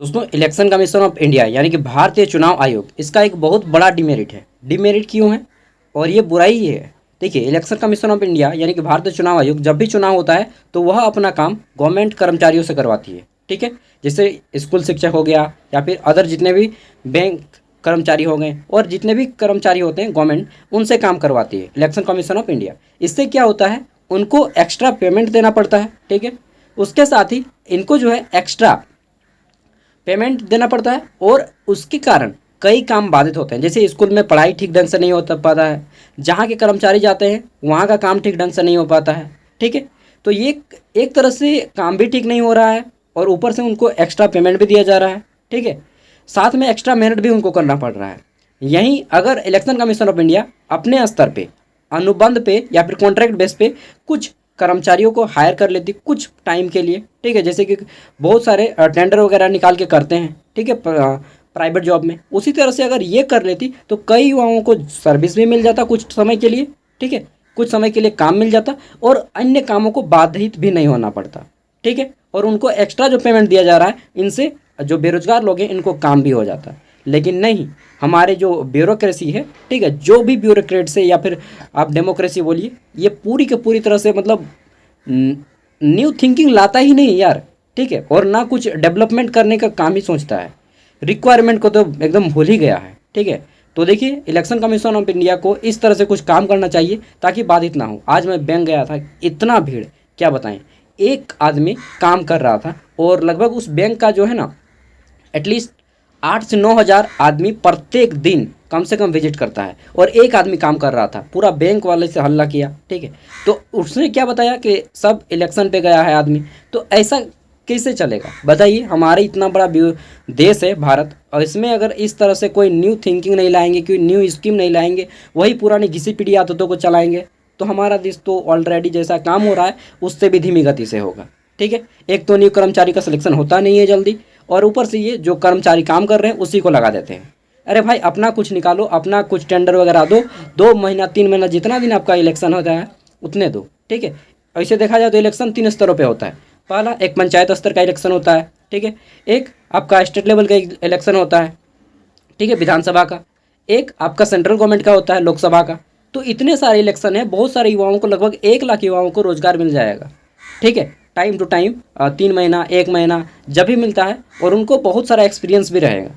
दोस्तों, election commission of India यानी कि भारतीय चुनाव आयोग, इसका एक बहुत बड़ा डिमेरिट है। डिमेरिट क्यों है और ये बुराई ही है। देखिए, इलेक्शन कमीशन ऑफ इंडिया यानी कि भारतीय चुनाव आयोग जब भी चुनाव होता है तो वह अपना काम गवर्नमेंट कर्मचारियों से करवाती है। ठीक है, जैसे स्कूल शिक्षक हो गया या फिर अदर जितने भी बैंक कर्मचारी हो गए और जितने भी कर्मचारी होते हैं गवर्नमेंट, उनसे काम करवाती है इलेक्शन कमीशन ऑफ इंडिया। इससे क्या होता है, उनको एक्स्ट्रा पेमेंट देना पड़ता है। ठीक है, उसके साथ ही इनको जो है एक्स्ट्रा पेमेंट देना पड़ता है और उसके कारण कई काम बाधित होते हैं। जैसे स्कूल में पढ़ाई ठीक ढंग से नहीं हो पाता है, जहाँ के कर्मचारी जाते हैं वहाँ का काम ठीक ढंग से नहीं हो पाता है। ठीक है, तो ये एक तरह से काम भी ठीक नहीं हो रहा है और ऊपर से उनको एक्स्ट्रा पेमेंट भी दिया जा रहा है। ठीक है, साथ में एक्स्ट्रा मेहनत भी उनको करना पड़ रहा है। यहीं अगर इलेक्शन कमीशन ऑफ इंडिया अपने स्तर पे अनुबंध पे या फिर कॉन्ट्रैक्ट बेस पे कुछ कर्मचारियों को हायर कर लेती कुछ टाइम के लिए, ठीक है, जैसे कि बहुत सारे टेंडर वगैरह निकाल के करते हैं, ठीक है, प्राइवेट जॉब में, उसी तरह से अगर ये कर लेती तो कई युवाओं को सर्विस भी मिल जाता कुछ समय के लिए। ठीक है, कुछ समय के लिए काम मिल जाता और अन्य कामों को बाधित भी नहीं होना पड़ता। ठीक है, और उनको एक्स्ट्रा जो पेमेंट दिया जा रहा है, इनसे जो बेरोजगार लोग हैं इनको काम भी हो जाता है। लेकिन नहीं, हमारे जो ब्यूरोक्रेसी है, ठीक है, जो भी ब्यूरोक्रेट से या फिर आप डेमोक्रेसी बोलिए, ये पूरी के पूरी तरह से मतलब न्यू थिंकिंग लाता ही नहीं यार। ठीक है, और ना कुछ डेवलपमेंट करने का काम ही सोचता है, रिक्वायरमेंट को तो एकदम भूल ही गया है। ठीक है, तो देखिए, इलेक्शन कमीशन ऑफ इंडिया को इस तरह से कुछ काम करना चाहिए ताकि बाधित ना हो। आज मैं बैंक गया था, इतना भीड़, क्या बताएं, एक आदमी काम कर रहा था और लगभग उस बैंक का जो है ना एटलीस्ट 8 से 9 हज़ार आदमी प्रत्येक दिन कम से कम विजिट करता है और एक आदमी काम कर रहा था। पूरा बैंक वाले से हल्ला किया। ठीक है, तो उसने क्या बताया कि सब इलेक्शन पे गया है आदमी। तो ऐसा कैसे चलेगा बताइए। हमारे इतना बड़ा देश है भारत, और इसमें अगर इस तरह से कोई न्यू थिंकिंग नहीं लाएंगे, कोई न्यू स्कीम नहीं लाएंगे, वही पुरानी घिसी पिटी आदतों को चलाएंगे, तो हमारा देश तो ऑलरेडी जैसा काम हो रहा है उससे भी धीमी गति से होगा। ठीक है, एक तो न्यू कर्मचारी का सिलेक्शन होता नहीं है जल्दी, और ऊपर से ये जो कर्मचारी काम कर रहे हैं उसी को लगा देते हैं। अरे भाई, अपना कुछ निकालो, अपना कुछ टेंडर वगैरह दो, 2 महीना 3 महीना जितना दिन आपका इलेक्शन होता है उतने दो। ठीक है, ऐसे देखा जाए तो इलेक्शन 3 स्तरों पे होता है। पहला एक पंचायत स्तर का इलेक्शन होता है। ठीक है, एक आपका स्टेट लेवल का इलेक्शन होता है, ठीक है, विधानसभा का, एक आपका सेंट्रल गवर्नमेंट का होता है, लोकसभा का। तो इतने सारे इलेक्शन है, बहुत सारे युवाओं को, लगभग 1 लाख युवाओं को रोजगार मिल जाएगा। ठीक है, टाइम टू टाइम 3 महीना 1 महीना जब भी मिलता है, और उनको बहुत सारा एक्सपीरियंस भी रहेगा।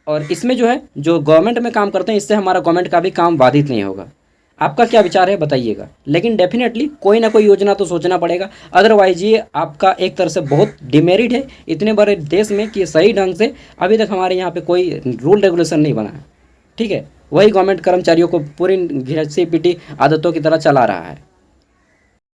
और इसमें जो है, जो गवर्नमेंट में काम करते हैं, इससे हमारा गवर्नमेंट का भी काम बाधित नहीं होगा। आपका क्या विचार है बताइएगा। लेकिन डेफिनेटली कोई ना कोई योजना तो सोचना पड़ेगा, अदरवाइज ये आपका एक तरह से बहुत डिमेरिट है इतने बड़े देश में कि सही ढंग से अभी तक हमारे यहाँ पे कोई रूल रेगुलेशन नहीं बना है। ठीक है, वही गवर्नमेंट कर्मचारियों को पूरी घिसी पिटी आदतों की तरह चला रहा है।